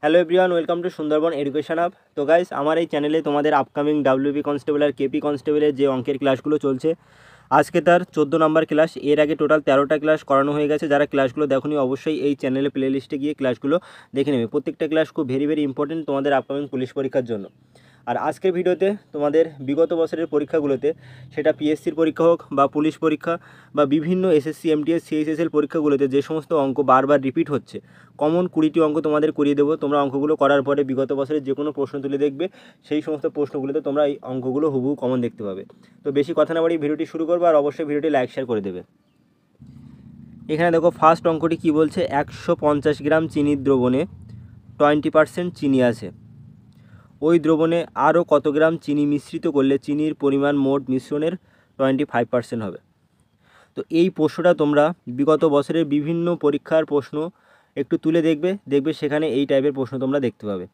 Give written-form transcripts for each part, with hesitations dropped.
Hello everyone, welcome to Sundarban education hub. তো guys, আমার এই চ্যানেলে তোমাদের আপকামিং ডাব্লিউবি কনস্টেবল আর কেপি কনস্টেবলের যে অঙ্কের ক্লাসগুলো চলছে, আজকে তার 14 নম্বর ক্লাস। এর আগে টোটাল 13টা ক্লাস করানো হয়ে গেছে। যারা ক্লাসগুলো দেখোনি অবশ্যই এই চ্যানেলে প্লে লিস্টে গিয়ে ক্লাসগুলো দেখে নেবে। প্রত্যেকটা ক্লাস খুব ভেরি ইম্পর্টেন্ট তোমাদের আপকামিং পুলিশ পরীক্ষার জন্য। আর আজকের ভিডিওতে তোমাদের বিগত বছরের পরীক্ষাগুলোতে, সেটা পিএসসির পরীক্ষা হোক বা পুলিশ পরীক্ষা বা বিভিন্ন এসএসসি এমটিএস সিএইচএসএল পরীক্ষাগুলোতে যে সমস্ত অঙ্ক বারবার রিপিট হচ্ছে, কমন 20টি অঙ্ক তোমাদের করিয়ে দেবো। তোমরা অঙ্কগুলো করার পরে বিগত বছরের যে কোনো প্রশ্ন তুলে দেখবে, সেই সমস্ত প্রশ্নগুলোতে তোমরা এই অঙ্কগুলো হুবহু কমন দেখতে পাবে। তো বেশি কথা না বাড়িয়ে ভিডিওটি শুরু করবো, আর অবশ্যই ভিডিওটি লাইক শেয়ার করে দেবে। এখানে দেখো ফার্স্ট অঙ্কটি কী বলছে, 150 গ্রাম চিনির দ্রবণে 20% চিনি আছে। ওই দ্রবণে আরও কত গ্রাম চিনি মিশ্রিত করলে চিনির পরিমাণ মোট মিশ্রণের 25% হবে। তো এই প্রশ্নটা তোমরা বিগত বছরের বিভিন্ন পরীক্ষার প্রশ্ন একটু তুলে দেখবে সেখানে এই টাইপের প্রশ্ন তোমরা দেখতে পাবে।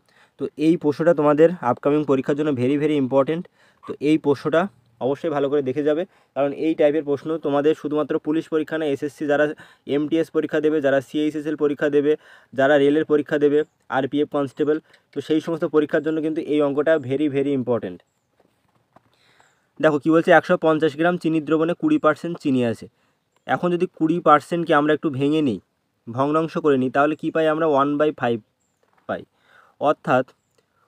তো এই প্রশ্নটা তোমাদের আপকামিং পরীক্ষার জন্য ভেরি ইম্পর্টেন্ট। তো এই প্রশ্নটা অবশ্যই ভালো করে দেখে যাবে, কারণ এই টাইপের প্রশ্ন তোমাদের শুধুমাত্র পুলিশ পরীক্ষা না, এসএসসি যারা এমটিএস পরীক্ষা দেবে, যারা সিএইচএসএল পরীক্ষা দেবে, যারা রেলের পরীক্ষা দেবে, আরপিএফ কনস্টেবল, তো সেই সমস্ত পরীক্ষার জন্য কিন্তু এই অঙ্কটা ভেরি ইম্পর্টেন্ট। দেখো কী বলছে, 150 গ্রাম চিনির দ্রবণে 20% চিনি আছে। এখন যদি 20%কে আমরা একটু ভেঙে নিই, ভগ্নাংশ করে নিই, তাহলে কী পাই আমরা? 1/5 পাই। অর্থাৎ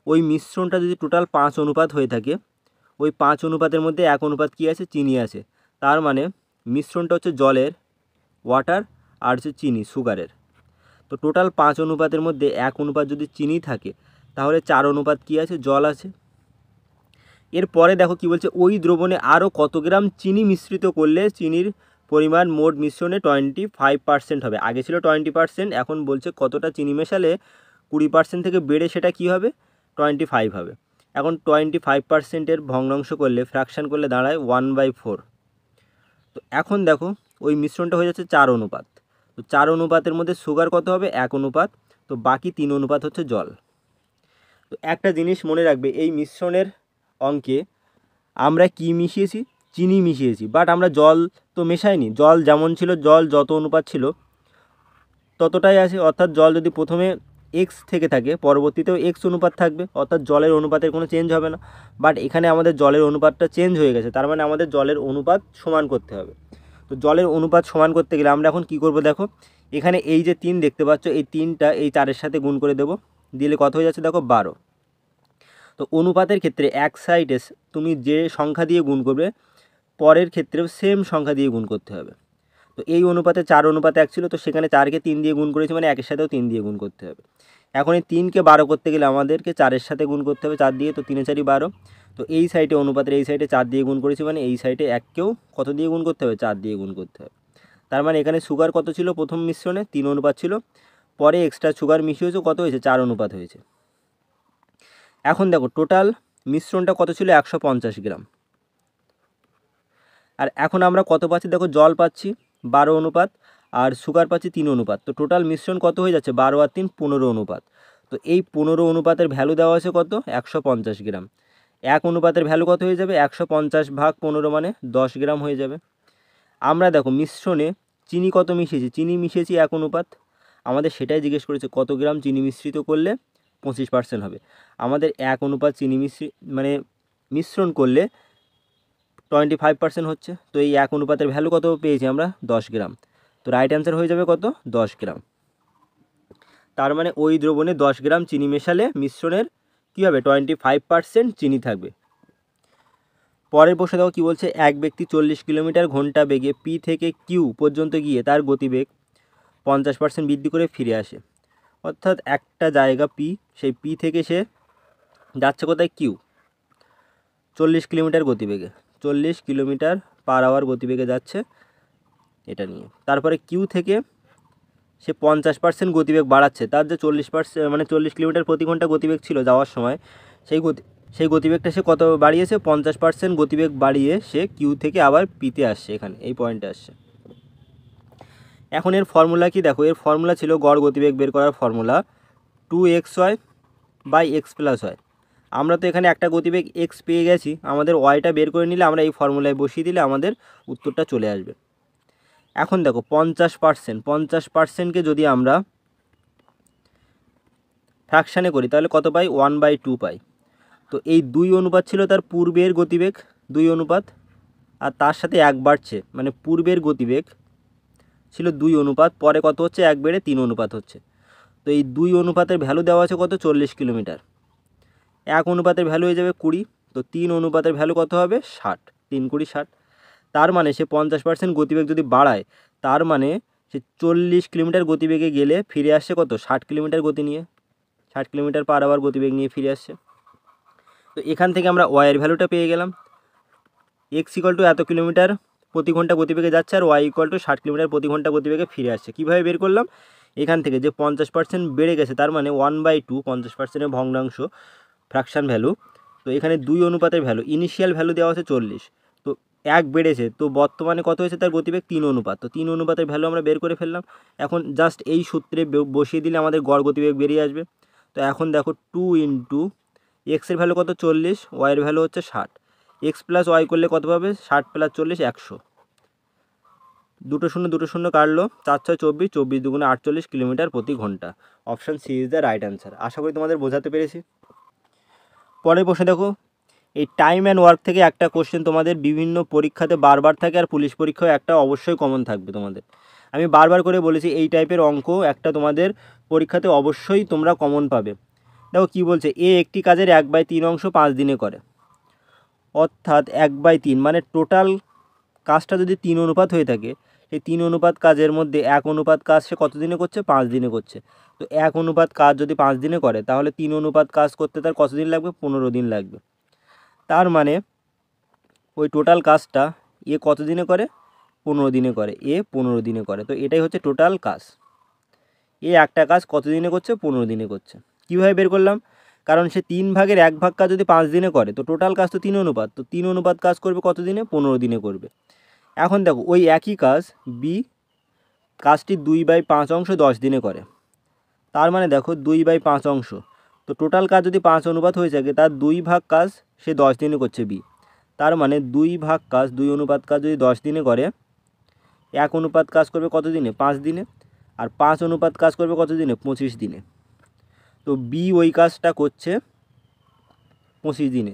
ওই মিশ্রণটা যদি টোটাল 5 অনুপাত হয়ে থাকে, ওই 5 অনুপাতের মধ্যে 1 অনুপাত কী আছে? চিনি আছে। তার মানে মিশ্রণটা হচ্ছে জলের, ওয়াটার, আর হচ্ছে চিনি, সুগারের। তো টোটাল 5 অনুপাতের মধ্যে 1 অনুপাত যদি চিনি থাকে, তাহলে 4 অনুপাত কী আছে? জল আছে। এরপরে দেখো কি বলছে, ওই দ্রবণে আরও কত গ্রাম চিনি মিশ্রিত করলে চিনির পরিমাণ মোট মিশ্রণে 25% হবে। আগে ছিল 20%, এখন বলছে কতটা চিনি মেশালে 20% থেকে বেড়ে সেটা কি হবে? 25 হবে। এখন 25%-এর ভগ্নাংশ করলে, ফ্র্যাকশান করলে দাঁড়ায় 1/4। তো এখন দেখো ওই মিশ্রণটা হয়ে যাচ্ছে 4 অনুপাত। তো 4 অনুপাতের মধ্যে সুগার কত হবে? 1 অনুপাত। তো বাকি 3 অনুপাত হচ্ছে জল। তো একটা জিনিস মনে রাখবে, এই মিশ্রণের অঙ্কে আমরা কি মিশিয়েছি? চিনি মিশিয়েছি, বাট আমরা জল তো মেশাইনি। জল যেমন ছিল, জল যত অনুপাত ছিল ততটাই আছে। অর্থাৎ জল যদি প্রথমে এক্স থেকে থাকে, পরবর্তীতেও এক্স অনুপাত থাকবে, অর্থাৎ জলের অনুপাতের কোনো চেঞ্জ হবে না। বাট এখানে আমাদের জলের অনুপাতটা চেঞ্জ হয়ে গেছে, তার মানে আমাদের জলের অনুপাত সমান করতে হবে। তো জলের অনুপাত সমান করতে গেলে আমরা এখন কি করব? দেখো এখানে এই যে 3 দেখতে পাচ্ছ, এই 3টা এই 4-এর সাথে গুণ করে দেবো, দিলে কত হয়ে যাচ্ছে? দেখো 12। তো অনুপাতের ক্ষেত্রে এক সাইডে তুমি যে সংখ্যা দিয়ে গুণ করবে, পরের ক্ষেত্রেও সেম সংখ্যা দিয়ে গুণ করতে হবে। তো এই অনুপাতে 4 অনুপাতে 1 ছিল, তো সেখানে 4কে 3 দিয়ে গুণ করেছি, মানে 1-এর সাথেও 3 দিয়ে গুণ করতে হবে। এখন এই 3কে 12 করতে গেলে আমাদেরকে 4-এর সাথে গুণ করতে হবে, 4 দিয়ে। তো 3 4 12। তো এই সাইডে অনুপাতের এই সাইডে 4 দিয়ে গুণ করেছি, মানে এই সাইডে 1কেও কত দিয়ে গুণ করতে হবে? 4 দিয়ে গুণ করতে হবে। তার মানে এখানে সুগার কত ছিল? প্রথম মিশ্রণে 3 অনুপাত ছিল, পরে এক্সট্রা সুগার মিশিয়েছে, কত হয়েছে? 4 অনুপাত হয়েছে। এখন দেখো টোটাল মিশ্রণটা কত ছিল? 150 গ্রাম। আর এখন আমরা কত পাচ্ছি? দেখো জল পাচ্ছি 12 অনুপাত, আর সুগার পাচ্ছি 3 অনুপাত। তো টোটাল মিশ্রণ কত হয়ে যাচ্ছে? 12 আর 3 15 অনুপাত। তো এই 15 অনুপাতের ভ্যালু দেওয়া আছে কত? 150 গ্রাম। 1 অনুপাতের ভ্যালু কত হয়ে যাবে? 150 ভাগ 15, মানে 10 গ্রাম হয়ে যাবে। আমরা দেখো মিশ্রণে চিনি কত মিশিয়েছি? চিনি মিশিয়েছি 1 অনুপাত। আমাদের সেটাই জিজ্ঞেস করেছে কত গ্রাম চিনি মিশ্রিত করলে 25% হবে। আমাদের 1 অনুপাত চিনি মিশ্রণ করলে 25% হচ্ছে। তো এই 1 অনুপাতের ভ্যালু কত পেয়েছি আমরা? 10 গ্রাম। তো রাইট অ্যান্সার হয়ে যাবে কত? 10 গ্রাম। তার মানে ওই দ্রবণে 10 গ্রাম চিনি মেশালে মিশ্রণের কী হবে? 25% চিনি থাকবে। পরের প্রশ্ন দেখো কী বলছে, এক ব্যক্তি 40 কিলোমিটার ঘন্টা বেগে পি থেকে কিউ পর্যন্ত গিয়ে তার গতিবেগ 50% বৃদ্ধি করে ফিরে আসে। অর্থাৎ একটা জায়গা পি, সেই পি থেকে সে যাচ্ছে কোথায়? কিউ। 40 কিলোমিটার গতিবেগে, 40 কিলোমিটার পার আওয়ার গতিবেগে যাচ্ছে, এটা নিয়ে। তারপরে কিউ থেকে সে 50% গতিবেগ বাড়াচ্ছে। তার যে 40% মানে 40 কিলোমিটার প্রতি ঘন্টা গতিবেগ ছিল যাওয়ার সময়, সেই গতিবেগটা সে কত বাড়িয়েছে? 50% গতিবেগ বাড়িয়ে সে কিউ থেকে আবার পিতে আসছে, এখানে এই পয়েন্টে আসছে। এখন এর ফর্মুলা কি? দেখো এর ফর্মুলা ছিল, গড় গতিবেগ বের করার ফর্মুলা 2xy/x+y। আমরা তো এখানে একটা গতিবেগ এক্স পেয়ে গেছি, আমাদের ওয়াইটা বের করে নিলে আমরা এই ফর্মুলায় বসিয়ে দিলে আমাদের উত্তরটা চলে আসবে। এখন দেখো 50%কে যদি আমরা ফ্র্যাকশানে করি তাহলে কত পাই 1/2 পাই। তো এই 2 অনুপাত ছিল তার পূর্বের গতিবেগ 2 অনুপাত, আর তার সাথে 1 বাড়ছে, মানে পূর্বের গতিবেগ ছিল 2 অনুপাত, পরে কত হচ্ছে 1 বেড়ে 3 অনুপাত হচ্ছে। তো এই 2 অনুপাতের ভ্যালু দেওয়া আছে কত 40 কিলোমিটার, 1 অনুপাতের ভ্যালু হয়ে যাবে 20, তো 3 অনুপাতের ভ্যালু কত হবে 60, 3 20 60। তার মানে সে 50% গতিবেগ যদি বাড়ায়, তার মানে সে 40 কিলোমিটার গতিবেগে গেলে ফিরে আসছে কত 60 কিলোমিটার গতি নিয়ে, 60 কিলোমিটার পার আওয়ার গতিবেগ নিয়ে ফিরে আসছে। তো এখান থেকে আমরা ওয়াইয়ের ভ্যালুটা পেয়ে গেলাম, এক্স ইকুয়াল টু এত কিলোমিটার প্রতি ঘন্টা গতিবেগে যাচ্ছে, আর ওয়াই ইকুয়াল টু 60 কিলোমিটার প্রতি ঘন্টা গতিবেগে ফিরে আসছে। কীভাবে বের করলাম, এখান থেকে যে 50% বেড়ে গেছে, তার মানে 1/2, 50%-এর ভগ্নাংশ ফ্র্যাকশান ভ্যালু। তো এখানে 2 অনুপাতের ভ্যালু, ইনিশিয়াল ভ্যালু দেওয়া আছে 40, তো 1 বেড়েছে, তো বর্তমানে কত হয়েছে তার গতিবেগ 3 অনুপাত, তো 3 অনুপাতের ভ্যালু আমরা বের করে ফেললাম। এখন জাস্ট এই সূত্রে বসিয়ে দিলে আমাদের গড় গতিবেগ বেরিয়ে আসবে। তো এখন দেখো 2 ইন্টু এক্সের ভ্যালু কত 40, ওয়াইয়ের ভ্যালু হচ্ছে 60, এক্স প্লাস ওয়াই করলে কত পাবে 60 প্লাস 40 100, দুটো শূন্য কাটলো, 4 6 24, 24 দুগুণে 48 কিলোমিটার প্রতি ঘন্টা। Option C is the right answer. আশা করি তোমাদের বোঝাতে পেরেছি। পরের প্রশ্নে দেখো, এই টাইম অ্যান্ড ওয়ার্ক থেকে একটা কোশ্চেন তোমাদের বিভিন্ন পরীক্ষাতে বারবার থাকে, আর পুলিশ পরীক্ষায় একটা অবশ্যই কমন থাকবে তোমাদের। আমি বারবার করে বলেছি এই টাইপের অঙ্ক একটা তোমাদের পরীক্ষাতে অবশ্যই তোমরা কমন পাবে। দেখো কী বলছে, এ একটি কাজের 1/3 অংশ 5 দিনে করে, অর্থাৎ 1/3 মানে টোটাল কাজটা যদি 3 অনুপাত হয়ে থাকে, সেই 3 অনুপাত কাজের মধ্যে 1 অনুপাত কাজ সে কত দিনে করছে 5 দিনে করছে। তো 1 অনুপাত কাজ যদি 5 দিনে করে, তাহলে 3 অনুপাত কাজ করতে তার কত দিন লাগবে 15 দিন লাগবে। তার মানে ওই টোটাল কাজটা এ কত দিনে করে 15 দিনে করে, এ 15 দিনে করে। তো এটাই হচ্ছে টোটাল কাজ, এ একটা কাজ কত দিনে করছে 15 দিনে করছে। কীভাবে বের করলাম, কারণ সে 3 ভাগের 1 ভাগ কাজ যদি 5 দিনে করে, তো টোটাল কাজ তো 3 অনুপাত, তো 3 অনুপাত কাজ করবে কত দিনে 15 দিনে করবে। এখন দেখো ওই একই কাজ বি কাজটি 2/5 অংশ 10 দিনে করে, তার মানে দেখো 2/5 অংশ, তো টোটাল কাজ যদি 5 অনুপাত হয়ে থাকে, তার 2 ভাগ কাজ সে 10 দিনে করছে বি, তার মানে 2 ভাগ কাজ 2 অনুপাত কাজ যদি 10 দিনে করে, 1 অনুপাত কাজ করবে কত দিনে 5 দিনে, আর 5 অনুপাত কাজ করবে কত দিনে 25 দিনে। তো বি ওই কাজটা করছে 25 দিনে।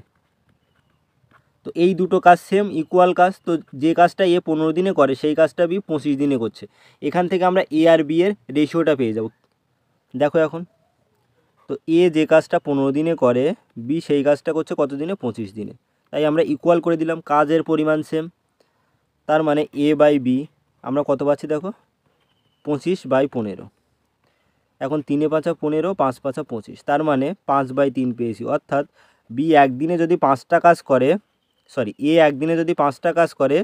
তো এই দুটো কাজ সেম ইকুয়াল কাজ, তো যে কাজটা এ 15 দিনে করে সেই কাজটা বি 25 দিনে করছে। এখান থেকে আমরা এ আর বি এর রেশিওটা পেয়ে যাব। দেখো এখন, তো এ যে কাজটা 15 দিনে করে, বি সেই কাজটা করছে কত দিনে 25 দিনে, তাই আমরা ইকুয়াল করে দিলাম, কাজের পরিমাণ সেম। তার মানে এ বাই বি আমরা কত পাচ্ছি দেখো 25/15। এখন 3 5 15, 5 5 25, তার মানে 5/3 পেয়েছি। অর্থাৎ বি একদিনে যদি 5টা কাজ করে, এ একদিনে যদি 5টা কাজ করে,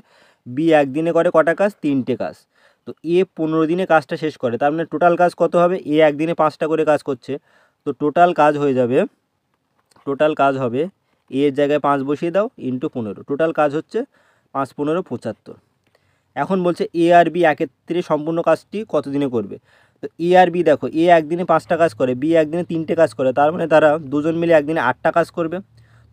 বি একদিনে করে কটা কাজ 3টে কাজ। তো এ 15 দিনে কাজটা শেষ করে, তার মানে টোটাল কাজ কত হবে, এ একদিনে 5টা করে কাজ করছে, তো টোটাল কাজ হবে এর জায়গায় 5 বসিয়ে দাও ইন্টু 15, টোটাল কাজ হচ্ছে 5 15 75। এখন বলছে এ আর বি একত্রে সম্পূর্ণ কাজটি কত দিনে করবে। তো এ আর বি দেখো, এ একদিনে 5টা কাজ করে, বি একদিনে 3টে কাজ করে, তার মানে তারা দুজন মিলে একদিনে 8টা কাজ করবে।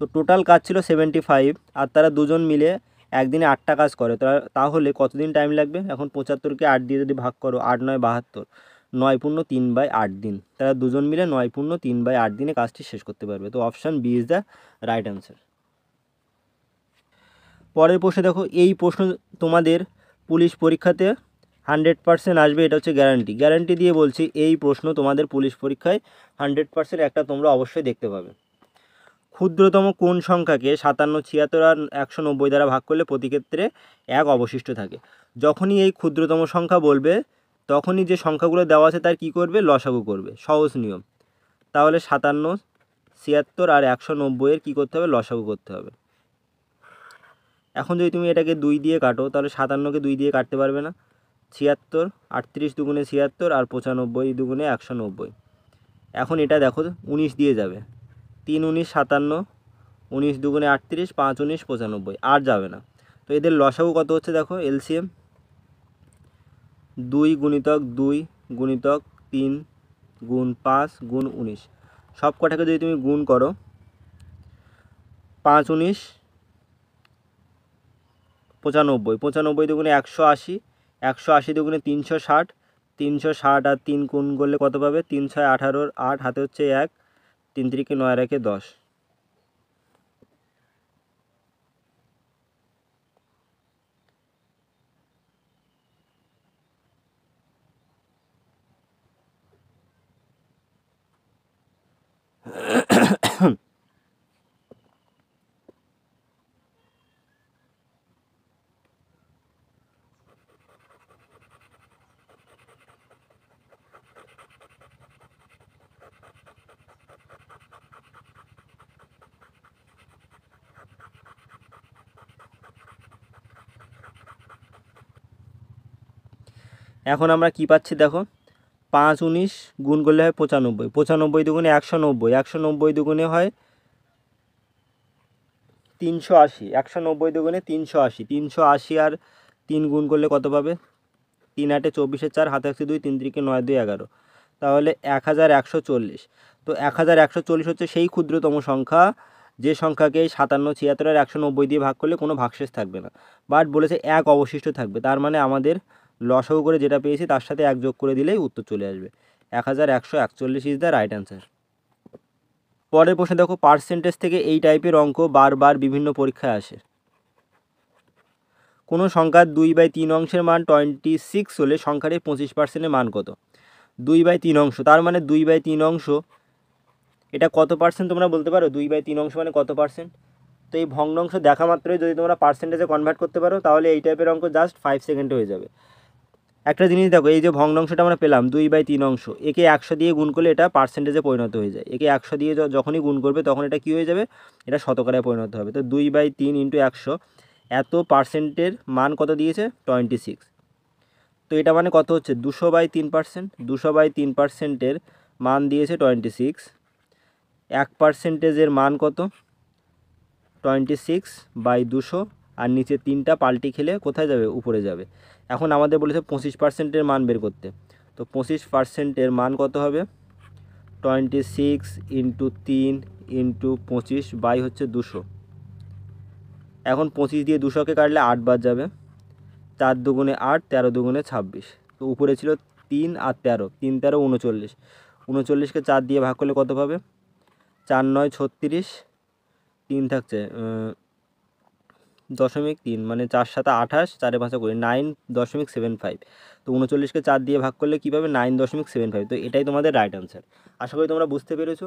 তো টোটাল কাজ ছিল 75, আর তারা দুজন মিলে একদিনে 8টা কাজ করে, তাহলে কতদিন টাইম লাগবে। এখন 75কে 8 দিয়ে যদি ভাগ করো, 8 9 72, 9 পূর্ণ 3/8 দিন, তারা দুজন মিলে 9 পূর্ণ 3/8 দিনে কাজটি শেষ করতে পারবে। তো option B is the right answer. পরের প্রশ্নে দেখো, এই প্রশ্ন তোমাদের পুলিশ পরীক্ষাতে 100% আসবে, এটা হচ্ছে গ্যারান্টি দিয়ে বলছি, এই প্রশ্ন তোমাদের পুলিশ পরীক্ষায় 100% একটা তোমরা অবশ্যই দেখতে পাবে। ক্ষুদ্রতম কোন সংখ্যাকে 57 76 আর 190 দ্বারা ভাগ করলে প্রতি ক্ষেত্রে 1 অবশিষ্ট থাকে। যখনই এই ক্ষুদ্রতম সংখ্যা বলবে, তখনই যে সংখ্যাগুলো দেওয়া আছে তার কী করবে লসাগু করবে, সহজ নিয়ম। তাহলে 57 76 আর 190 এর কী করতে হবে লসাগু করতে হবে। এখন যদি তুমি এটাকে 2 দিয়ে কাটো, তাহলে 57কে 2 দিয়ে কাটতে পারবে না, 76, 38 দুগুণে 76 আর 95 দুগুণে 190। এখন এটা দেখো 19 দিয়ে যাবে, 3 19 57, 19 দুগুণে 38, 5 19 95, আর যাবে না। তো এদের লসাগু কত হচ্ছে দেখো, এলসিএম 2 গুণিতক 2 গুণিতক 3 গুণ 5 গুণ 19, সব কটাকে যদি তুমি গুণ করো, 5 19 95, 95 দুগুণে 180, 180 দুগুণে 360, 360 আর 3 গুণ করলে কত পাবে? 3 6 18, 8 হাতে হচ্ছে 1, 3 3 9 আর 1 10। এখন আমরা কি পাচ্ছি দেখো, 5 19 গুণ করলে হয় 95, 95 দুগুণে 190, 190 দুগুণে হয় 380, 190 দুগুণে 380, 380 আর 3 গুণ করলে কত পাবে? 3 8 24, 4 হাতে আছে 2, 3 3 9 2 11, তাহলে 1140। তো 1140 হচ্ছে সেই ক্ষুদ্রতম সংখ্যা যে সংখ্যাকে 57 76 আর 190 দিয়ে ভাগ করলে কোনো ভাগশেষ থাকবে না, বাট বলেছে এক অবশিষ্ট থাকবে। তার মানে আমাদের লসাগু করে যেটা পেয়েছি তার সাথে এক যোগ করে দিলেই উত্তর চলে আসবে। 1141 ইজ দ্য রাইট অ্যান্সার। পরের প্রশ্নে দেখো, পার্সেন্টেজ থেকে এই টাইপের অঙ্ক বারবার বিভিন্ন পরীক্ষায় আসে। কোনো সংখ্যার 2/3 অংশের মান 26 হলে সংখ্যার 25%-এর মান কত? 2/3 অংশ, তার মানে 2/3 অংশ, এটা কত পার্সেন্ট তোমরা বলতে পারো? 2/3 অংশ মানে কত পার্সেন্ট? তো এই ভগ্নাংশ দেখা মাত্রই যদি তোমরা পার্সেন্টেজে কনভার্ট করতে পারো তাহলে এই টাইপের অঙ্ক জাস্ট 5 সেকেন্ডে হয়ে যাবে। একটা জিনিস দেখো, এই যে ভগ্নাংশটা আমরা পেলাম 2/3 অংশ, একে 100 দিয়ে গুণ করলে এটা পার্সেন্টেজে পরিণত হয়ে যায়। একে 100 দিয়ে যখনই গুণ করবে তখন এটা কী হয়ে যাবে? এটা শতকরায় পরিণত হবে। তো 2/3 × 100, এত পার্সেন্টের মান কত দিয়েছে? 26। তো এটা মানে কত হচ্ছে? 200/3%। 200/3%-এর মান দিয়েছে 26। 1%-এর মান কত? 26/200, আর নিচে 3টা পাল্টি খেলে কোথায় যাবে? উপরে যাবে। এখন আমাদের বলেছে 25%-এর মান বের করতে। তো 25%-এর মান কত হবে? 26 × 3 × 25 বাই হচ্ছে 200। এখন 25 দিয়ে 200-কে কাটলে 8 বাদ যাবে, 4 দুগুণে 8, 13 দুগুণে 26। তো উপরে ছিল 3 আর 13, 3 13 39, 39-কে 4 দিয়ে ভাগ করলে কত পাবে? 4 9 36, 3 থাকছে 0.3, মানে 4 7 28, 4 5 20, 9.75। তো 39-কে 4 দিয়ে ভাগ করলে কী পাবে? 9.75। তো এটাই তোমাদের রাইট আনসার। আশা করি তোমরা বুঝতে পেরেছো।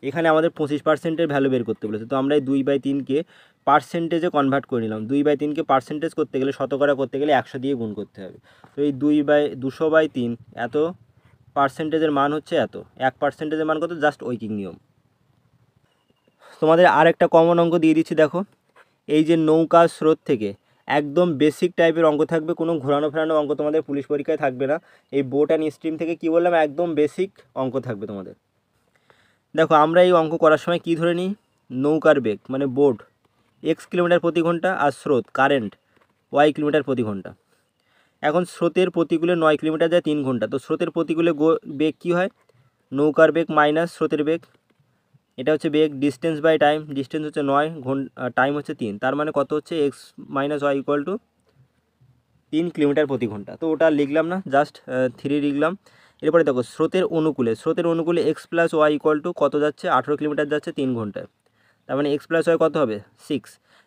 এখানে আমাদের 25%-এর ভ্যালু বের করতে বলেছে। তো আমরা এই 2/3-কে পার্সেন্টেজে কনভার্ট করে নিলাম। 2/3-কে পার্সেন্টেজ করতে গেলে, শতকরা করতে গেলে 100 দিয়ে গুণ করতে হবে। তো এই 200/3 এত পার্সেন্টেজের মান হচ্ছে এত, 1%-এর মান কত? জাস্ট ঐকিক নিয়ম। তোমাদের আর একটা কমন অঙ্ক দিয়ে দিচ্ছি দেখো, এই যে নৌকা স্রোত থেকে একদম বেসিক টাইপের অঙ্ক থাকবে, কোনো ঘোরানো ফেরানো অঙ্ক তোমাদের পুলিশ পরীক্ষায় থাকবে না। এই বোট অ্যান্ড স্ট্রিম থেকে কী বললাম? একদম বেসিক অঙ্ক থাকবে তোমাদের। দেখো, আমরা এই অঙ্ক করার সময় কী ধরে নিই? নৌকার বেগ মানে বোট x কিলোমিটার প্রতি ঘন্টা, আর স্রোত কারেন্ট y কিলোমিটার প্রতি ঘন্টা। এখন স্রোতের প্রতিকূলে 9 কিলোমিটার যায় 3 ঘন্টা। তো স্রোতের প্রতিকূলে বেগ কী হয়? নৌকার বেগ মাইনাস স্রোতের বেগ, এটা হচ্ছে বেগ। ডিস্টেন্স বাই টাইম, ডিস্টেন্স হচ্ছে 9, টাইম হচ্ছে 3, তার মানে কত হচ্ছে? x - y = 3 কিলোমিটার প্রতি ঘন্টা। তো ওটা লিখলাম না, জাস্ট 3 লিখলাম। এরপরে দেখো, স্রোতের অনুকূলে x + y = কত যাচ্ছে? 18 কিলোমিটার যাচ্ছে 3 ঘন্টায়। তার মানে x + y কত হবে? 6।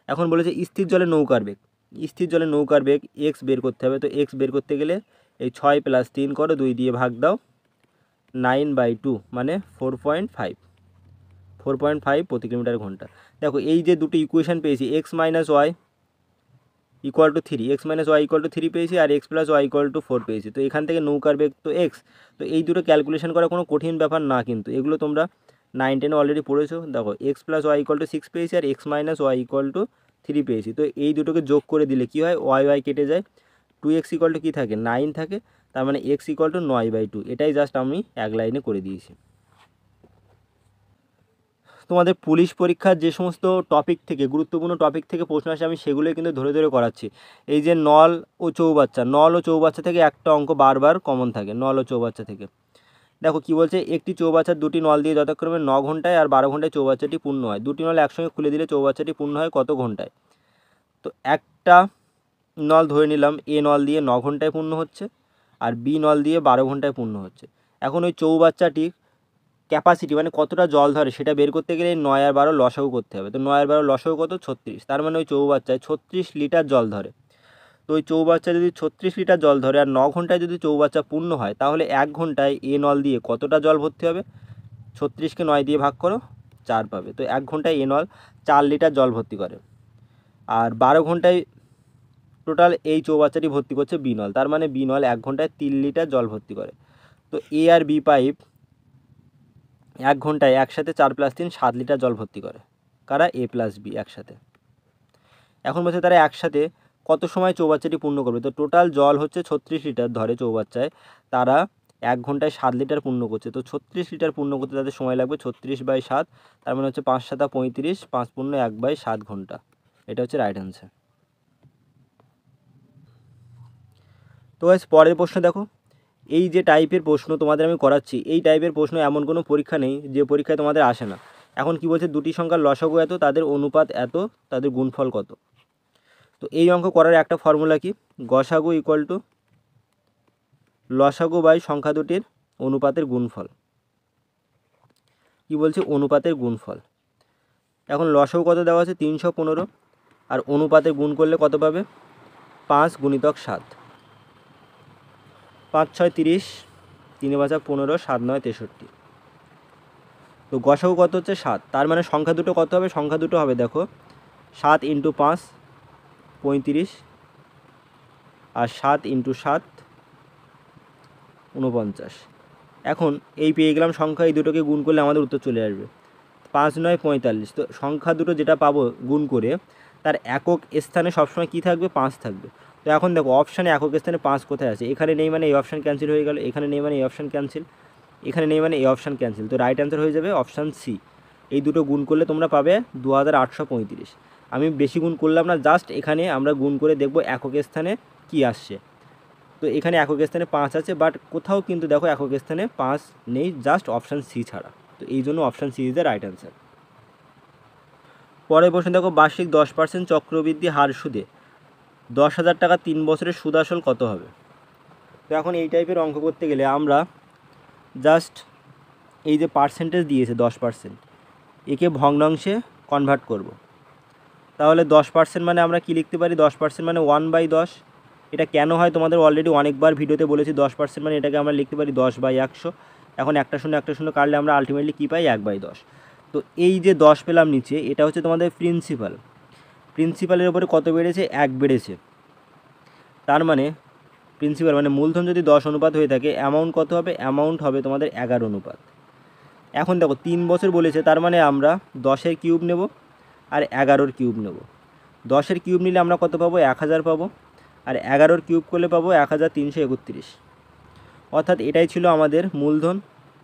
এখন বলেছে স্থির জলে নৌকার বেগ, স্থির জলে নৌকার বেগ x বের করতে হবে। তো x বের করতে গেলে এই 6 + 3 করো, 2 দিয়ে ভাগ দাও, 9/2 মানে 4.5 প্রতি কিলোমিটার ঘন্টা। দেখো, এই যে দুটো ইকুয়েশন পেয়েছি, x - y = 3, x - y = 3 পেয়েছি, আর x + y = 4 পেয়েছি। তো এখান থেকে নৌকার বেগ তো x। তো এই দুটো ক্যালকুলেশন করা কোনো কঠিন ব্যাপার না, কিন্তু এগুলো তোমরা 9 10-এ অলরেডি পড়েছো। দেখো, x + y = 6 পেয়েছি, আর x - y = 3 পেয়েছি। তো এই দুটোকে যোগ করে দিলে কী হয়? y কেটে যায়, 2x = কী থাকে? 9 থাকে। তার মানে x = 9/2। এটাই জাস্ট আমি এক লাইনে করে দিয়েছি। তোমাদের পুলিশ পরীক্ষার যে সমস্ত টপিক থেকে, গুরুত্বপূর্ণ টপিক থেকে প্রশ্ন আসে, আমি সেগুলোই কিন্তু ধরে ধরে করাচ্ছি। এই যে নল ও চৌবাচ্চা থেকে একটা অঙ্ক বারবার কমন থাকে, নল ও চৌবাচ্চা থেকে। দেখো কি বলছে, একটি চৌবাচ্চার দুটি নল দিয়ে যথাক্রমে 9 ঘন্টায় আর 12 ঘন্টায় চৌবাচ্চাটি পূর্ণ হয়। দুটি নল একসঙ্গে খুলে দিলে চৌবাচ্চাটি পূর্ণ হয় কত ঘন্টায়? তো একটা নল ধরে নিলাম, এ নল দিয়ে 9 ঘন্টায় পূর্ণ হচ্ছে, আর বি নল দিয়ে 12 ঘন্টায় পূর্ণ হচ্ছে। এখন ওই চৌবাচ্চাটির ক্যাপাসিটি মানে কতটা জল ধরে সেটা বের করতে গেলে 9 আর 12 লসাগু করতে হবে। তো 9 আর 12 লসাগু কত? 36। তার মানে ওই চৌবাচ্চায় 36 লিটার জল ধরে। তো ওই চৌবাচ্চা যদি 36 লিটার জল ধরে আর 9 ঘন্টায় যদি চৌবাচ্চা পূর্ণ হয়, তাহলে 1 ঘন্টায় এ নল দিয়ে কতটা জল ভর্তি হবে? 36কে 9 দিয়ে ভাগ করো, 4 পাবে। তো 1 ঘন্টায় এ নল 4 লিটার জল ভর্তি করে। আর 12 ঘন্টায় টোটাল এই চৌবাচ্চাটি ভর্তি করছে বি নল। তার মানে বি নল 1 ঘন্টায় 3 লিটার জল ভর্তি করে। তো এ আর বি পাইপ 1 ঘন্টায় একসাথে 4 + 3 7 লিটার জল ভর্তি করে। কারা? এ প্লাস বি একসাথে। এখন বলছে তারা একসাথে কত সময় চৌবাচ্চাটি পূর্ণ করবে। তো টোটাল জল হচ্ছে 36 লিটার ধরে চৌবাচ্চায়, তারা 1 ঘন্টায় 7 লিটার পূর্ণ করছে। তো 36 লিটার পূর্ণ করতে তাদের সময় লাগবে 36/7, তার মানে হচ্ছে 5 × 7 = 35, 5 × 1/7 ঘন্টা। এটা হচ্ছে রাইট অ্যান্সার। তো গাইস পরের প্রশ্ন দেখো, এই যে টাইপের প্রশ্ন তোমাদের আমি করাচ্ছি, এই টাইপের প্রশ্ন এমন কোনো পরীক্ষা নেই যে পরীক্ষায় তোমাদের আসে না। এখন কি বলছে, দুটি সংখ্যার লসাগু এত, তাদের অনুপাত এত, তাদের গুণফল কত। তো এই অঙ্ক করার একটা ফর্মুলা কি, গসাগু = লসাগু বাই সংখ্যা দুটির অনুপাতের গুণফল। কি বলছে? অনুপাতের গুণফল। এখন লসাগু কত দেওয়া আছে? 315, আর অনুপাতে গুণ করলে কত পাবে? 5 × 7, 5 × 6 = 30, 3 × 5 = 15, 7 × 9 = 63। তো গসাগু কত হচ্ছে? 7। তার মানে সংখ্যা দুটো কত হবে? সংখ্যা দুটো হবে দেখো 7 × 5 35, আর 7 × 7 49। এখন এই পেয়ে গেলাম সংখ্যা, এই দুটোকে গুণ করলে আমাদের উত্তর চলে আসবে 5 × 9 = 45। তো সংখ্যা দুটো যেটা পাবো গুণ করে, তার একক স্থানে সবসময় কী থাকবে? 5 থাকবে। তো এখন দেখো অপশানে একক স্থানে 5 কোথায় আছে? এখানে নেই মানে এই অপশান ক্যান্সেল হয়ে গেল, এখানে নেই মানে এই অপশান ক্যান্সেল, এখানে নেই মানে এই অপশান ক্যান্সেল। তো রাইট অ্যান্সার হয়ে যাবে অপশান সি। এই দুটো গুণ করলে তোমরা পাবে 2835। আমি বেশি গুণ করলাম না, জাস্ট এখানে আমরা গুণ করে দেখব একক স্থানে কি আসছে। তো এখানে একক স্থানে 5 আছে, বাট কোথাও কিন্তু দেখো একক স্থানে 5 নেই, জাস্ট অপশান সি ছাড়া। তো এই জন্য option C is the right answer. পরের প্রশ্ন দেখো, বার্ষিক 10% চক্রবৃদ্ধি হার সুদে 10,000 টাকা 3 বছরের সুদ আসল কত হবে। তো এখন এই টাইপের অঙ্ক করতে গেলে আমরা জাস্ট এই যে পার্সেন্টেজ দিয়েছে 10%, একে ভগ্নাংশে কনভার্ট করব। তাহলে 10% মানে আমরা কি লিখতে পারি? 10% মানে 1/10। এটা কেন হয় তোমাদের অলরেডি অনেকবার ভিডিওতে বলেছি। 10% মানে এটাকে আমরা লিখতে পারি 10/100। এখন একটা শূন্য কাটলে আমরা আলটিমেটলি কী পাই? 1/10। তো এই যে 10 পেলাম নিচে, এটা হচ্ছে তোমাদের প্রিন্সিপাল। প্রিন্সিপালের ওপরে কত বেড়েছে? 1 বেড়েছে। তার মানে প্রিন্সিপাল মানে মূলধন যদি 10 অনুপাত হয়ে থাকে, অ্যামাউন্ট কত হবে? অ্যামাউন্ট হবে তোমাদের 11 অনুপাত। এখন দেখো 3 বছর বলেছে, তার মানে আমরা 10-এর কিউব নেব আর 11-এর কিউব নেব। 10-এর কিউব নিলে আমরা কত পাবো? 1000 পাবো, আর 11-এর কিউব করলে পাবো 1331। অর্থাৎ এটাই ছিল আমাদের মূলধন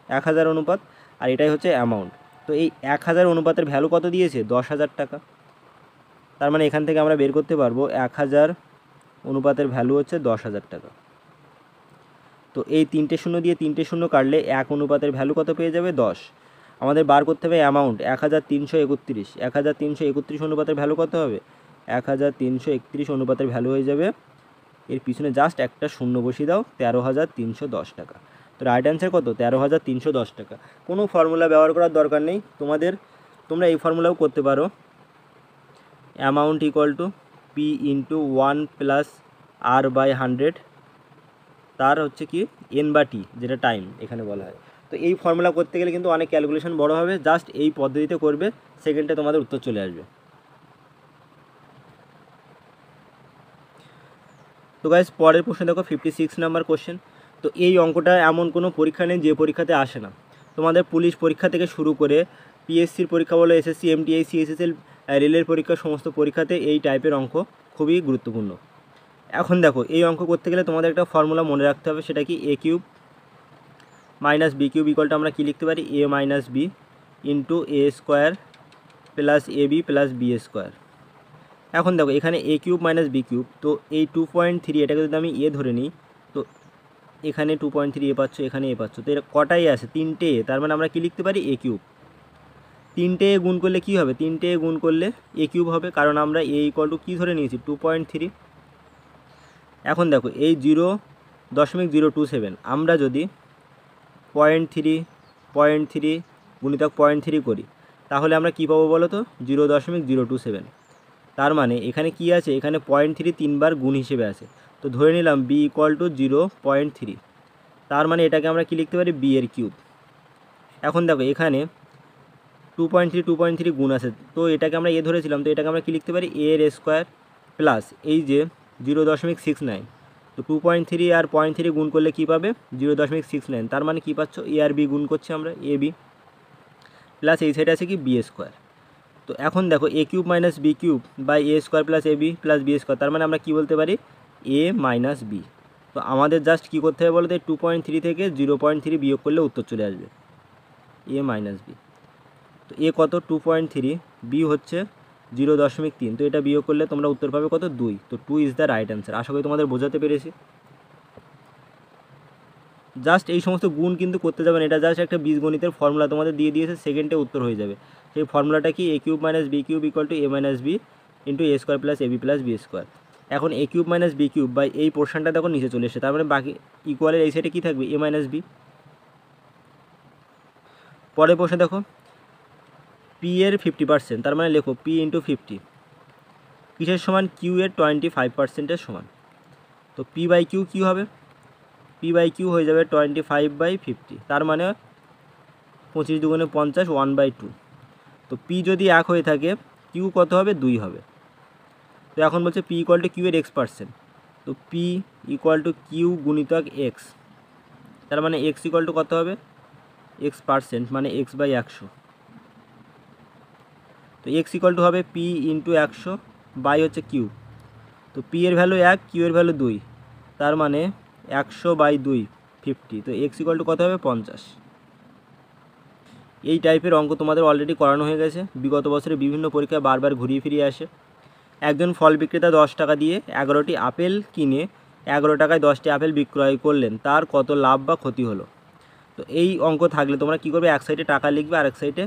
1000 অনুপাত, আর এটাই হচ্ছে অ্যামাউন্ট। তো এই 1000 অনুপাতের ভ্যালু কত দিয়েছে? 10,000 টাকা। তার মানে এখান থেকে আমরা বের করতে পারবো 1000 অনুপাতের ভ্যালু হচ্ছে 10,000 টাকা। তো এই 3টে শূন্য দিয়ে 3টে শূন্য কাটলে 1 অনুপাতের ভ্যালু কত পেয়ে যাবে? 10। আমাদের বার করতে হবে অ্যামাউন্ট 1331। 1331 অনুপাতের ভ্যালু কত হবে? 1331 অনুপাতের ভ্যালু হয়ে যাবে, এর পিছনে জাস্ট একটা শূন্য বসিয়ে দাও, 13,310 টাকা। তো রাইট অ্যান্সার কত? 13,310 টাকা। কোনো ফর্মুলা ব্যবহার করার দরকার নেই তোমরা এই ফর্মুলাও করতে পারো। অ্যামাউন্ট = P × 1 + R/100, তার হচ্ছে কি N/T, যেটা টাইম এখানে বলা হয়। তো এই ফর্মুলা করতে গেলে কিন্তু অনেক ক্যালকুলেশন বড় হবে, জাস্ট এই পদ্ধতিতে করবে, সেকেন্ডে তোমাদের উত্তর চলে আসবে। তো গাইস পরের প্রশ্ন দেখো, 56 নাম্বার কোশ্চেন। তো এই অঙ্কটা এমন কোনো পরীক্ষা নেই যে পরীক্ষাতে আসে না। তোমাদের পুলিশ পরীক্ষা থেকে শুরু করে পিএসসির পরীক্ষা বলো, এসএসসি, এমটিআই, সিএসএসএল, রেলের পরীক্ষা, সমস্ত পরীক্ষাতে এই টাইপের অঙ্ক খুবই গুরুত্বপূর্ণ। এখন দেখো এই অঙ্ক করতে গেলে তোমাদের একটা ফর্মুলা মনে রাখতে হবে, সেটা কি? a³ - b³ = আমরা কী লিখতে পারি? a - b × a² + ab + b²। এখন দেখো এখানে a³ - b³, তো এই 2.3 এটাকে যদি আমি এ ধরে নিই, তো এখানে 2.3 এ পাচ্ছ, এখানে এ পাচ্ছ, তো এর কটাই আছে? 3টে এ। তার মানে আমরা কি লিখতে পারি? a³। 3টে এ গুণ করলে কি হবে? 3টে এ গুণ করলে a³ হবে, কারণ আমরা a = কী ধরে নিয়েছি? 2.3। এখন দেখো এই 0 0.027 আমরা যদি 0.3 গুণিতক 0.3 করি তাহলে আমরা কী পাবো বলো তো 0.027। তার মানে এখানে কি আছে, এখানে 0.3 তিনবার গুণ হিসেবে আছে। তো ধরে নিলাম b = 0.3, তার মানে এটাকে আমরা কি লিখতে পারি b এর কিউব। এখন দেখো এখানে 2.3 গুণ আছে, তো এটাকে আমরা a ধরেছিলাম, তো এটাকে আমরা কি লিখতে পারি a এর স্কোয়ার প্লাস এই যে 0.69। তো 2.3 আর 0.3 গুণ করলে কী পাবে 0.69, তার মানে কী পাচ্ছ a আর b গুণ করছি আমরা ab প্লাস এই সাইডে আছে কি b স্কোয়ার। তো এখন দেখো a cube minus b cube by a square plus ab plus b square, তার মানে আমরা কী বলতে পারি a মাইনাস b। তো আমাদের জাস্ট কী করতে হবে বলো তো 2.3 থেকে 0.3 বিয়োগ করলে উত্তর চলে আসবে a মাইনাস b। তো a কত 2.3, b হচ্ছে 0.3, তো এটা বিয়োগ করলে তোমরা উত্তর পাবে কত 2। তো 2 ইজ দ্য রাইট অ্যান্সার। আশা করি তোমাদের বোঝাতে পেরেছি। জাস্ট এই সমস্ত গুণ কিন্তু করতে যাবেন, এটা জাস্ট একটা বীজগণিতের ফর্মুলা তোমাদের দিয়ে দিয়েছে, সেকেন্ডে উত্তর হয়ে যাবে। সেই ফর্মুলাটা কি a cube minus b cube equal to a minus b into a square plus ab plus b square. এখন a cube minus b cube by এই পোর্শনটা দেখো নিচে চলে এসেছে, তার মানে বাকি ইকুয়ালের এই সাইডে কী থাকবে a মাইনাস b। পরের প্রশ্ন দেখো p এর 50%, তার মানে লেখো p ইন্টু 50 কিসের সমান q এর 25%-এর সমান। তো p বাই q কী হবে, p বাই q হয়ে যাবে 25/50, তার মানে 25 দুগুণে 50 1/2। তো p যদি 1 হয়ে থাকে q কত হবে 2 হবে। তো এখন বলছে p ইকুয়াল টু q এর x%, তো p ইকুয়াল টু q গুণিতক x, তার মানে x ইকুয়াল টু কত হবে x% মানে x/100। তো x ইকুয়াল টু হবে p ইন্টু 100 বাই হচ্ছে q। তো p এর ভ্যালু 1, q এর ভ্যালু 2, তার মানে 100/2 50। তো x ইকুয়াল টু কত হবে 50। এই টাইপের অঙ্ক তোমাদের অলরেডি করানো হয়ে গেছে, বিগত বছরে বিভিন্ন পরীক্ষায় বারবার ঘুরিয়ে ফিরিয়ে আসে। একজন ফল বিক্রেতা 10 টাকা দিয়ে 11টি আপেল কিনে 11 টাকায় 10টি আপেল বিক্রয় করলেন, তার কত লাভ বা ক্ষতি হলো। তো এই অঙ্ক থাকলে তোমরা কী করবে, এক সাইডে টাকা লিখবে আর এক সাইডে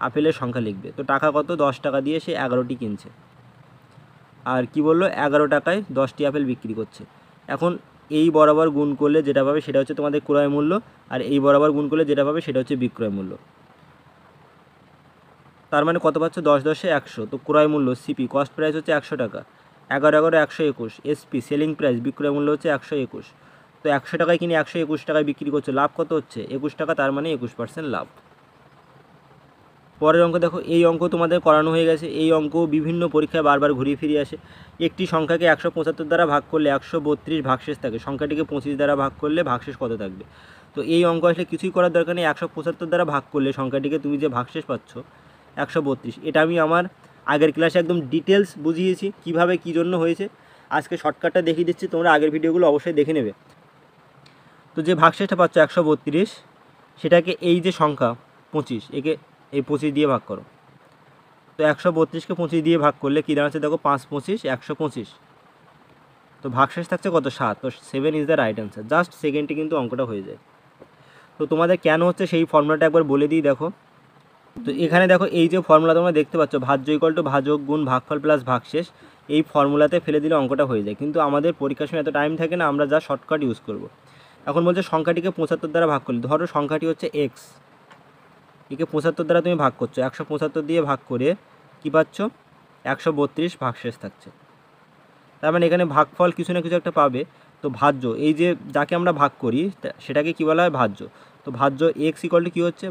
আপেলের সংখ্যা লিখবে। তো টাকা কত 10 টাকা দিয়ে সে 11টি কিনছে, আর কি বললো 11 টাকায় 10টি আপেল বিক্রি করছে। এখন এই বরাবর গুণ করলে যেটা পাবে সেটা হচ্ছে তোমাদের ক্রয় মূল্য, আর এই বরাবর গুণ করলে যেটা পাবে সেটা হচ্ছে বিক্রয় মূল্য। তার মানে কত পাচ্ছ 10 10 100। তো ক্রয় মূল্য সিপি কস্ট প্রাইস হচ্ছে 100 টাকা, 11 11 121, এসপি সেলিং প্রাইস বিক্রয় মূল্য হচ্ছে 121। তো 100 টাকায় কিনে 121 টাকায় বিক্রি করছে, লাভ কত হচ্ছে 21 টাকা, তার মানে 21% লাভ। পরের অঙ্ক দেখো, এই অঙ্ক তোমাদের করানো হয়ে গেছে। এই অঙ্ক বিভিন্ন পরীক্ষায় বারবার ঘুরিয়ে ফিরিয়ে আসে। একটি সংখ্যাকে 175 দ্বারা ভাগ করলে 132 ভাগশেষ থাকে, সংখ্যাটিকে 25 দ্বারা ভাগ করলে ভাগশেষ কত থাকবে। তো এই অঙ্ক আসলে কিছুই করার দরকার নেই, 175 দ্বারা ভাগ করলে সংখ্যাটিকে তুমি যে ভাগশেষ পাচ্ছ 132, এটা আমি আমার আগের ক্লাসে একদম ডিটেলস বুঝিয়েছি কিভাবে কী জন্য হয়েছে। আজকে শর্টকাটটা দেখিয়ে দিচ্ছি, তোমরা আগের ভিডিওগুলো অবশ্যই দেখে নেবে। তো যে ভাগশেষটা পাচ্ছ 132, সেটাকে এই যে সংখ্যা 25, একে এই 25 দিয়ে ভাগ করো। তো 132কে 25 দিয়ে ভাগ করলে কী দাঁড়াচ্ছে দেখো 5 25 125। তো ভাগশেষ থাকছে কত 7। তো 7 is the right answer. Just সেকেন্ডে কিন্তু অঙ্কটা হয়ে যায়। তো তোমাদের কেন হচ্ছে সেই ফর্মুলাটা একবার বলে দিই দেখো। তো এখানে দেখো এই যে ফর্মুলা তোমরা দেখতে পাচ্ছ, ভাজ্য ইকুয়াল টু ভাজক গুণ ভাগফল প্লাস ভাগশেষ, এই ফর্মুলাতে ফেলে দিলে অঙ্কটা হয়ে যায়। কিন্তু আমাদের পরীক্ষার সময় এত টাইম থাকে না, আমরা যা শর্টকাট ইউজ করব। এখন বলছে সংখ্যাটিকে 75 দ্বারা ভাগ করলে, ধরো সংখ্যাটি হচ্ছে এক্স, একে 75 দ্বারা তুমি ভাগ করছো, 175 দিয়ে ভাগ করে কী পাচ্ছ 132 ভাগশেষ থাকছে। তার মানে এখানে ভাগফল কিছু না কিছু একটা পাবে। তো ভাজ্য এই যে যাকে আমরা ভাগ করি সেটাকে কী বলা হয় ভাজ্য। তো ভাজ্য এক্স ইকুয়াল টু কী হচ্ছে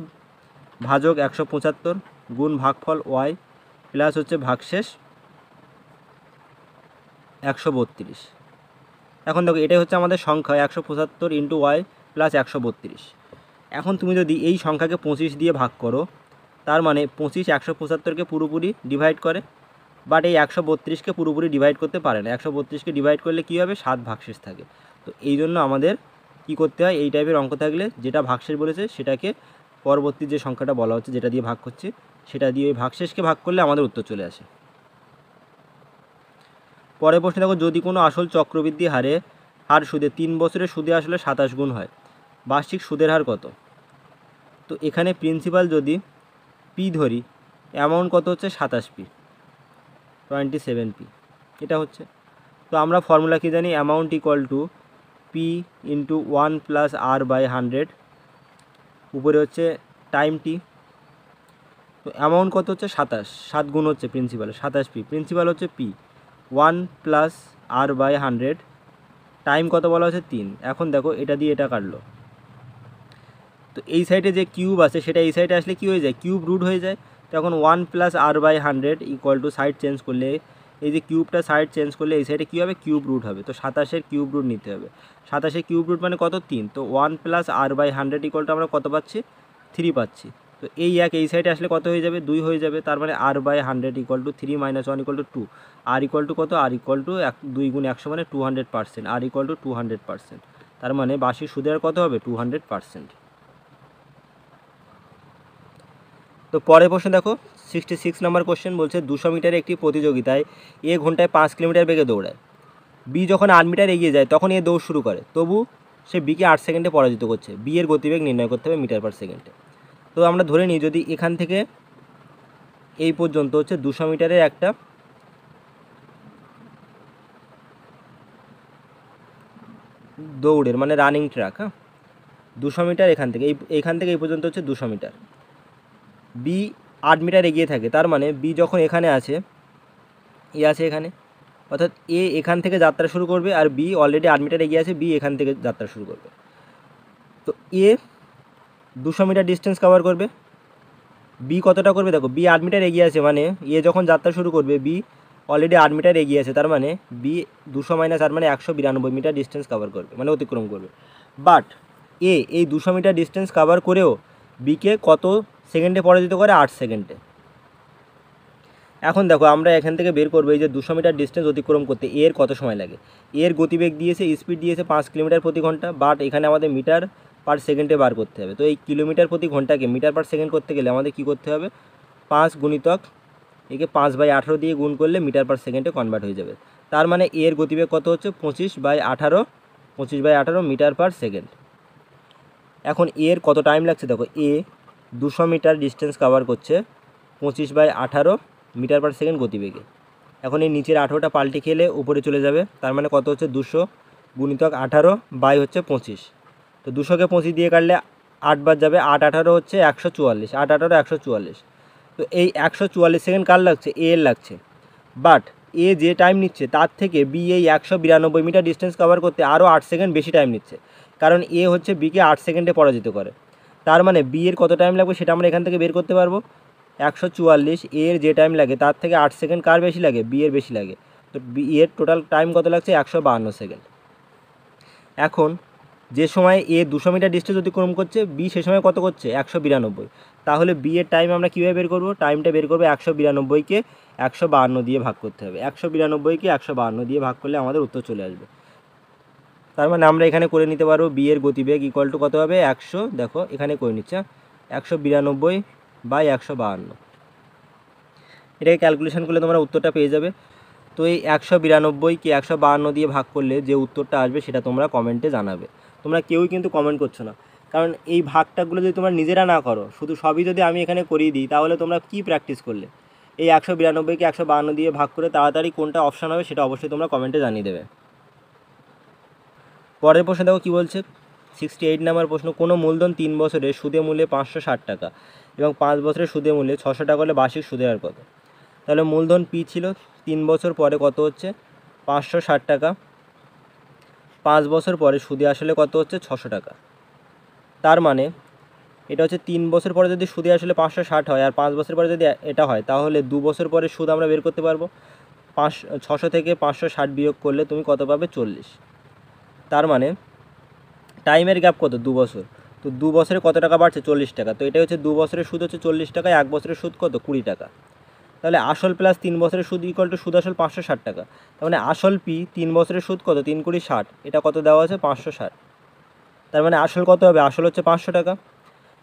ভাজক 175 গুণ ভাগফল ওয়াই প্লাস হচ্ছে ভাগশেষ 132। এখন দেখো এটাই হচ্ছে আমাদের সংখ্যা 175 ইন্টু ওয়াই প্লাস 132। এখন তুমি যদি এই সংখ্যাকে 25 দিয়ে ভাগ করো, তার মানে 25 175কে পুরোপুরি ডিভাইড করে, বাট এই 132কে পুরোপুরি ডিভাইড করতে পারে না। 132কে ডিভাইড করলে কী হবে 7 ভাগশেষ থাকে। তো এই জন্য আমাদের কী করতে হয়, এই টাইপের অঙ্ক থাকলে যেটা ভাগশেষ বলেছে সেটাকে পরবর্তী যে সংখ্যাটা বলা হচ্ছে যেটা দিয়ে ভাগ করছে সেটা দিয়ে ওই ভাগশেষকে ভাগ করলে আমাদের উত্তর চলে আসে। পরের প্রশ্নে দেখো, যদি কোনো আসল চক্রবৃদ্ধি হার সুদে 3 বছরের সুদে আসলে 27 গুণ হয়, বার্ষিক সুদের হার কত। তো এখানে প্রিন্সিপাল যদি পি ধরি, অ্যামাউন্ট কত হচ্ছে 27p 27p এটা হচ্ছে। তো আমরা ফর্মুলা কি জানি, amount equal to P into 1 plus R by 100, উপরে হচ্ছে টাইম টি। তো অ্যামাউন্ট কত হচ্ছে 27, 7 গুণ হচ্ছে প্রিন্সিপাল 27 পি, প্রিন্সিপাল হচ্ছে P 1 plus R by 100, time কত বলা হচ্ছে 3। এখন দেখো এটা দিয়ে এটা কাটলো, তো এই সাইডে যে কিউব আছে সেটা এই সাইডে আসলে কী হয়ে যায়, কিউব রুট হয়ে যায়। তো এখন 1 plus R by 100 equal to side change করলে, এই যে কিউবটা সাইড চেঞ্জ করলে এই সাইডে কী হবে, কিউব রুট হবে। তো 27-এর কিউব রুট নিতে হবে, 27-এর কিউব রুট মানে কত 3। তো 1 plus R by 100 equal to আমরা কত পাচ্ছি, 3 পাচ্ছি। তো এই এই সাইডে আসলে কত হয়ে যাবে, 2 হয়ে যাবে। তার মানে R by 100 equal to 3 minus 1 equal to 2। R equal to কত, আর ইকুয়াল টু 2 গুণ 100 মানে 200%, আর ইকুয়াল টু 200%। তার মানে বার্ষিক সুদের আর কত হবে, 200%। তো পরের প্রশ্ন দেখো 66 নম্বর কোশ্চেন বলছে 200 মিটারের একটি প্রতিযোগিতায় এ ঘন্টায় 5 কিলোমিটার বেগে দৌড়ায়। বি যখন 8 মিটার এগিয়ে যায় তখন এ দৌড় শুরু করে, তবু সে বিকে 8 সেকেন্ডে পরাজিত করছে। বি এর গতিবেগ নির্ণয় করতে হবে মিটার পার সেকেন্ডে। তো আমরা ধরে নিই যদি এখান থেকে এই পর্যন্ত হচ্ছে 200 মিটারের একটা দৌড়ের মানে রানিং ট্র্যাক, হ্যাঁ 200 মিটার এখান থেকে এই পর্যন্ত হচ্ছে 200 মিটার। বি 8 মিটার এগিয়ে থাকে, তার মানে বি যখন এখানে আছে, এ আছে এখানে, অর্থাৎ এ এখান থেকে যাত্রা শুরু করবে আর বি অলরেডি 8 মিটার এগিয়ে আছে, বি এখান থেকে যাত্রা শুরু করবে। তো এ 200 মিটার ডিস্টেন্স কভার করবে, বি কতটা করবে দেখো, বি 8 মিটার এগিয়ে আছে মানে এ যখন যাত্রা শুরু করবে বি অলরেডি 8 মিটার এগিয়ে আছে, তার মানে বি 200 মাইনাস 8 মানে 192 মিটার ডিস্টেন্স কভার করবে, মানে অতিক্রম করবে। বাট এ এই 200 মিটার ডিস্টেন্স কভার করেও বিকে কত সেকেন্ডে পরাজিত করে, 8 সেকেন্ডে। এখন দেখো আমরা এখান থেকে বের করবো এই যে 200 মিটার ডিস্টেন্স অতিক্রম করতে এর কত সময় লাগে। এর গতিবেগ দিয়েছে, স্পিড দিয়েছে 5 কিলোমিটার প্রতি ঘন্টা, বাট এখানে আমাদের মিটার পার সেকেন্ডে বার করতে হবে। তো এই কিলোমিটার প্রতি ঘন্টাকে মিটার পার সেকেন্ড করতে গেলে আমাদের কী করতে হবে, 5 গুণিতক একে 5/18 দিয়ে গুণ করলে মিটার পার সেকেন্ডে কনভার্ট হয়ে যাবে। তার মানে এর গতিবেগ কত হচ্ছে 25/18 মিটার পার সেকেন্ড। এখন এর কত টাইম লাগছে দেখো, এ 200 মিটার ডিস্টেন্স কভার করছে 25/18 মিটার পার সেকেন্ড গতিবেগে। এখন এই নিচের 18টা পাল্টে খেলে উপরে চলে যাবে, তার মানে কত হচ্ছে 200 গুণিতক 18 বাই হচ্ছে 25। তো 200কে 25 দিয়ে কাটলে 8 বার যাবে, 8/18 হচ্ছে 144, 8/18 144। তো এই 144 সেকেন্ড কার লাগছে, এ এর লাগছে। বাট এ যে টাইম নিচ্ছে তার থেকে বি এই 192 মিটার ডিস্টেন্স কভার করতে আরও 8 সেকেন্ড বেশি টাইম নিচ্ছে, কারণ এ হচ্ছে বিকে 8 সেকেন্ডে পরাজিত করে। তার মানে বি এর কত টাইম লাগবে সেটা আমরা এখান থেকে বের করতে পারবো। 144 এর যে টাইম লাগে তার থেকে 8 সেকেন্ড কার বেশি লাগে, বি এর বেশি লাগে। তো বি এর টোটাল টাইম কত লাগছে, 152 সেকেন্ড। এখন যে সময় এ 200 মিটার ডিস্টেন্স অতিক্রম করছে বি সে সময় কত করছে, 192। তাহলে বি এর টাইম আমরা কীভাবে বের করবো, টাইমটা বের করবো 192কে 152 দিয়ে ভাগ করতে হবে। 192কে 152 দিয়ে ভাগ করলে আমাদের উত্তর চলে আসবে। তার মানে আমরা এখানে করে নিতে পারবো বি এর গতিবেগ ইকুয়াল টু কত হবে, 100, দেখো এখানে করে নিচ্ছে 192/152। এটাকে ক্যালকুলেশন করলে তোমরা উত্তরটা পেয়ে যাবে। তো এই 192কে 152 দিয়ে ভাগ করলে যে উত্তরটা আসবে সেটা তোমরা কমেন্টে জানাবে। তোমরা কেউই কিন্তু কমেন্ট করছো না, কারণ এই ভাগটাগুলো যদি তোমরা নিজেরা না করো, শুধু সবই যদি আমি এখানে করিয়ে দিই, তাহলে তোমরা কি প্র্যাকটিস করলে। এই 192কে 152 দিয়ে ভাগ করে তাড়াতাড়ি কোনটা অপশান হবে সেটা অবশ্যই তোমরা কমেন্টে জানিয়ে দেবে। পরের প্রশ্ন দেখো কী বলছে, 68 নম্বর প্রশ্ন, কোনো মূলধন 3 বছরের সুদে মূল্যে 560 টাকা এবং 5 বছরের সুদে মূল্যে 600 টাকা হলে বার্ষিক সুদের হার কত। তাহলে মূলধন পি ছিল, 3 বছর পরে কত হচ্ছে 560 টাকা, 5 বছর পরে সুদে আসলে কত হচ্ছে 600 টাকা। তার মানে এটা হচ্ছে 3 বছর পরে যদি সুদে আসলে 560 হয় আর 5 বছর পরে যদি এটা হয়, তাহলে 2 বছর পরে সুদ আমরা বের করতে পারবো। 600 থেকে 560 বিয়োগ করলে তুমি কত পাবে, 40। তার মানে টাইমের গ্যাপ কত, 2 বছর। তো 2 বছরে কত টাকা বাড়ছে, 40 টাকা। তো এটা হচ্ছে 2 বছরের সুদ হচ্ছে 40 টাকা, 1 বছরের সুদ কত, 20 টাকা। তাহলে আসল প্লাস 3 বছরের সুদ ইকুয়াল টু সুদ আসল 560 টাকা। তার মানে আসল পি 3 বছরের সুদ কত, 3 × 60, এটা কত দেওয়া আছে, 560। তার মানে আসল কত হবে, আসল হচ্ছে 500 টাকা।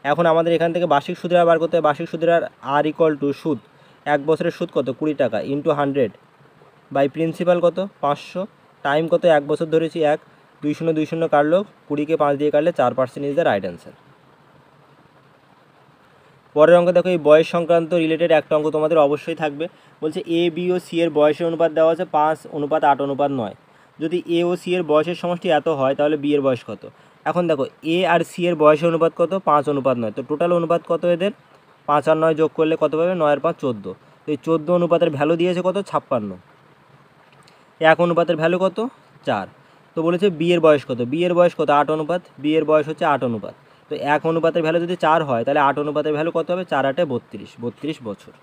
এখন আমাদের এখান থেকে বার্ষিক সুদের হার বার করতে হবে। বার্ষিক সুদের হার আর ইকুয়াল টু সুদ 1 বছরের সুদ কত, 20 টাকা ইন্টু 100 বাই প্রিন্সিপাল কত, 500, টাইম কত, 1 বছর ধরেছি, 1, 2 0 2 0 কাটলো, 20কে 5 দিয়ে কাটলে 4% ইজ দ্য রাইট অ্যান্সার। পরের অঙ্ক দেখো, এই বয়স সংক্রান্ত রিলেটেড একটা অঙ্ক তোমাদের অবশ্যই থাকবে। বলছে এ বি ও সি এর বয়সের অনুপাত দেওয়া আছে 5:8:9। যদি এ ও সি এর বয়সের সমষ্টি এত হয় তাহলে বি এর বয়স কত। এখন দেখো এ আর সি এর বয়সের অনুপাত কত, 5:9। তো টোটাল অনুপাত কত এদের, 5 আর 9 যোগ করলে কত পাবে, 9 আর 5 14। তো এই 14 অনুপাতের ভ্যালু দিয়েছে কত, 56। এক অনুপাতের ভ্যালু কত, 4। তো বলেছে বি এর বয়স কত, বি এর বয়স কত, 8 অনুপাত, বি এর বয়স হচ্ছে 8 অনুপাত। তো এক অনুপাতের ভ্যালু যদি 4 হয় তাহলে 8 অনুপাতের ভ্যালু কত হবে, 4 8 32 বছর।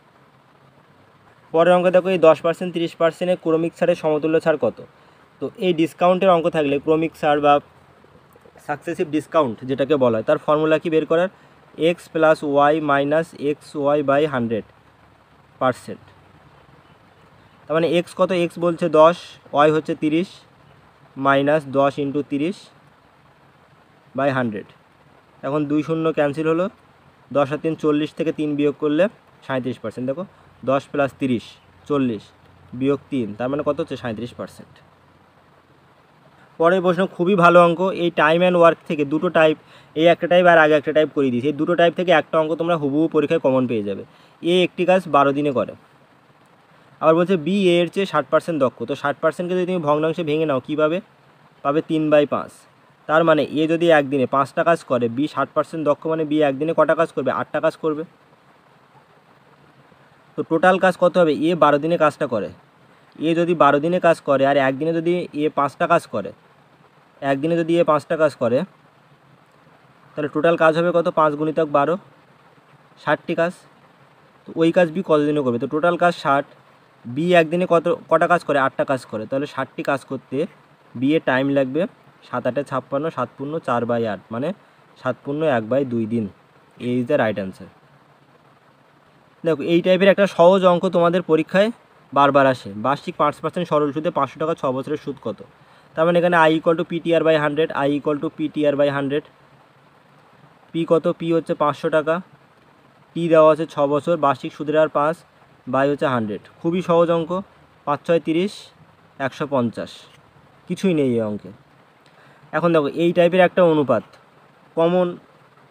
পরের অঙ্ক দেখো, এই 10% 30%-এর ক্রমিক ছাড়ের সমতুল্য ছাড় কত। তো এই ডিসকাউন্টের অঙ্ক থাকলে ক্রমিক ছাড় বা সাকসেসিভ ডিসকাউন্ট যেটাকে বলা হয়, তার ফর্মুলা কি বের করার, x plus y minus x y by 100%। তার মানে এক্স কত, এক্স বলছে 10, ওয়াই হচ্ছে 30, মাইনাস 10 × 30/100। এখন 2 শূন্য ক্যান্সেল হলো, 10 আর 3 40, থেকে 3 বিয়োগ করলে 37%। দেখো 10 + 30 40 বিয়োগ 3, তার মানে কত হচ্ছে, 37%। পরের প্রশ্ন খুবই ভালো অঙ্ক। এই টাইম অ্যান্ড ওয়ার্ক থেকে দুটো টাইপ, এই একটা টাইপ আর আগে একটা টাইপ করে দিয়েছি, এই দুটো টাইপ থেকে একটা অঙ্ক তোমরা হুবহু পরীক্ষায় কমন পেয়ে যাবে। এ একটি কাজ 12 দিনে করে। আবার বলছে বি এর চেয়ে 60% দক্ষ। তো 60%কে যদি তুমি ভগ্নাংশে ভেঙে নাও কী পাবে, পাবে 3/5। তার মানে এ যদি একদিনে 5টা কাজ করে, বি 60% দক্ষ, মানে বি একদিনে কটা কাজ করবে, 8টা কাজ করবে। তো টোটাল কাজ কত হবে, এ 12 দিনে কাজটা করে, এ যদি 12 দিনে কাজ করে আর একদিনে যদি এ 5টা কাজ করে, একদিনে যদি এ 5টা কাজ করে, তাহলে টোটাল কাজ হবে কত, 5 × 12 60টি কাজ। তো ওই কাজ বি কতদিনে করবে, তো টোটাল কাজ 60, বি একদিনে কটা কাজ করে, 8টা কাজ করে, তাহলে 60টি কাজ করতে বি এর টাইম লাগবে 7 8 56, 7 পূর্ণ 4/8, মানে 7 পূর্ণ 1/2 দিন। এ ইজ দ্য রাইট অ্যান্সার। দেখো এই টাইপের একটা সহজ অঙ্ক তোমাদের পরীক্ষায় বারবার আসে। বার্ষিক 5% সরল সুদে 500 টাকা 6 বছরের সুদ কত। তার মানে এখানে I equal to PTR/100, I equal to PTR/100। P কত, পি হচ্ছে 500 টাকা, টি দেওয়া আছে 6 বছর, বার্ষিক সুদের হার 5, বাই হচ্ছে 100। খুবই সহজ অঙ্ক, 5 6 30, 150, কিছুই নেই এই অঙ্কে। এখন দেখো এই টাইপের একটা অনুপাত কমন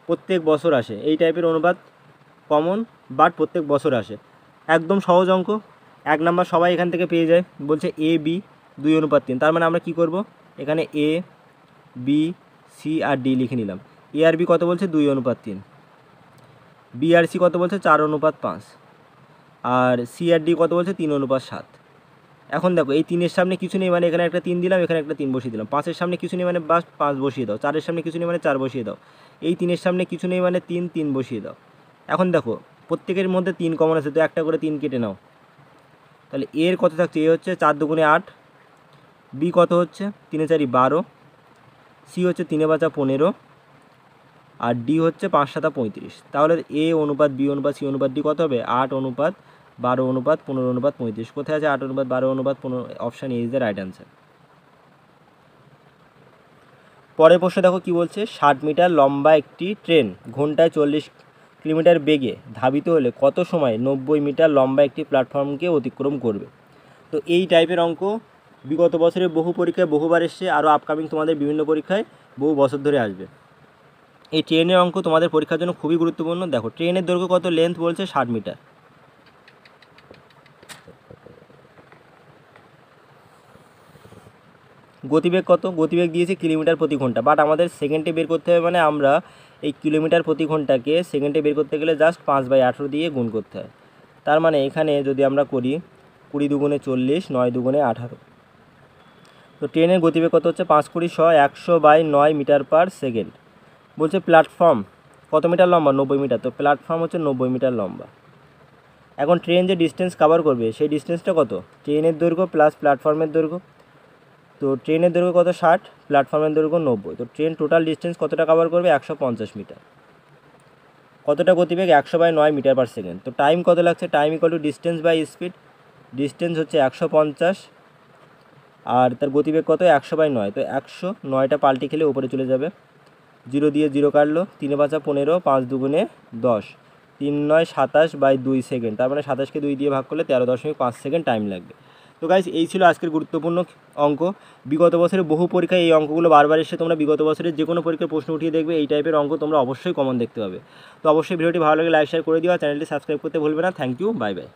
প্রত্যেক বছর আসে, এই টাইপের অনুপাত কমন বাট প্রত্যেক বছর আসে, একদম সহজ অঙ্ক। 1 নাম্বার সবাই এখান থেকে পেয়ে যায়। বলছে এ বি 2:3। তার মানে আমরা কি করব, এখানে A B C R D লিখে নিলাম। এ আর বি কত বলছে, 2:3। বি আর সি কত বলছে, 4:5। আর সি আর ডি কত বলছে, 3:7। এখন দেখো এই 3-এর সামনে কিছু নেই, মানে এখানে একটা 3 দিলাম, এখানে একটা 3 বসিয়ে দিলাম। 5-এর সামনে কিছু নেই, মানে বাস 5 বসিয়ে দাও। 4-এর সামনে কিছু নেই, মানে 4 বসিয়ে দাও। এই 3-এর সামনে কিছু নেই, মানে 3 বসিয়ে দাও। এখন দেখো প্রত্যেকের মধ্যে 3 কমন আছে, তো একটা করে 3 কেটে নাও। তাহলে এর কত থাকছে, এ হচ্ছে 4 2 8, বি কত হচ্ছে 3 4 12, সি হচ্ছে 3 5 15, আর ডি হচ্ছে 5 7 35। তাহলে এ অনুপাত বি অনুপাত সি অনুপাত ডি কত হবে, 8:12:15:35। কোথায় আছে 8:12:15? Option A is the right answer. পরের প্রশ্ন দেখো কি বলছে, 60 মিটার লম্বা একটি ট্রেন ঘন্টায় 40 কিলোমিটার বেগে ধাবিত হলে কত সময় 90 মিটার লম্বা একটি প্ল্যাটফর্মকে অতিক্রম করবে। তো এই টাইপের অঙ্ক বিগত বছরে বহু পরীক্ষায় বহুবার এসছে, আরও আপকামিং তোমাদের বিভিন্ন পরীক্ষায় বহু বছর ধরে আসবে। এই ট্রেনের অঙ্ক তোমাদের পরীক্ষার জন্য খুবই গুরুত্বপূর্ণ। দেখো ট্রেনের দৈর্ঘ্য কত, লেন্থ বলছে 60 মিটার। গতিবেগ কত, গতিবেগ দিয়েছে কিলোমিটার প্রতি ঘন্টা, বাট আমাদের সেকেন্ডে বের করতে হবে, মানে আমরা এই কিলোমিটার প্রতি ঘন্টাকে সেকেন্ডে বের করতে গেলে জাস্ট 5/18 দিয়ে গুণ করতে হয়। তার মানে এখানে যদি আমরা করি 20 2 40, 9 2 18। তো ট্রেনের গতিবেগ কত হচ্ছে 5 20 100/9 মিটার পার সেকেন্ড। বলছে প্ল্যাটফর্ম কত মিটার লম্বা, 90 মিটার। তো প্ল্যাটফর্ম হচ্ছে 90 মিটার লম্বা। এখন ট্রেন যে ডিস্টেন্স কভার করবে সেই ডিস্টেন্সটা কত, ট্রেনের দৈর্ঘ্য প্লাস প্ল্যাটফর্মের দৈর্ঘ্য। তো ট্রেনের দৈর্ঘ্য কত 60, প্ল্যাটফর্মের দৈর্ঘ্য 90। তো ট্রেন টোটাল ডিস্টেন্স কতটা কভার করবে, 150 মিটার। কতটা গতিবেগ, 100/9 মিটার পার সেকেন্ড। তো টাইম কত লাগছে, time equal to distance by speed. Distance হচ্ছে 150 আর তার গতিবেগ কত, 100/9। তো 109টা পাল্টি খেলে উপরে চলে যাবে, 0 দিয়ে 0 কাটলো, 3 5 15, 5 2 10, 3 9 27/2 সেকেন্ড। তার মানে 27কে 2 দিয়ে ভাগ করলে 13.5 সেকেন্ড টাইম লাগবে। তো গাইস এই ছিল আজকের গুরুত্বপূর্ণ অঙ্ক। বিগত বছরে বহু পরীক্ষায় এই অঙ্কগুলো বারবার এসে, তোমরা বিগত বছরের যে কোনো পরীক্ষার প্রশ্ন উঠিয়ে দেখবে এই টাইপের অঙ্ক তোমরা অবশ্যই কমন দেখতে পাবে। তো অবশ্যই ভিডিওটি ভালো লাগে লাইক শেয়ার করে দিও, আর চ্যানেলটি সাবস্ক্রাইব করতে ভুলবে না। Thank you, bye by.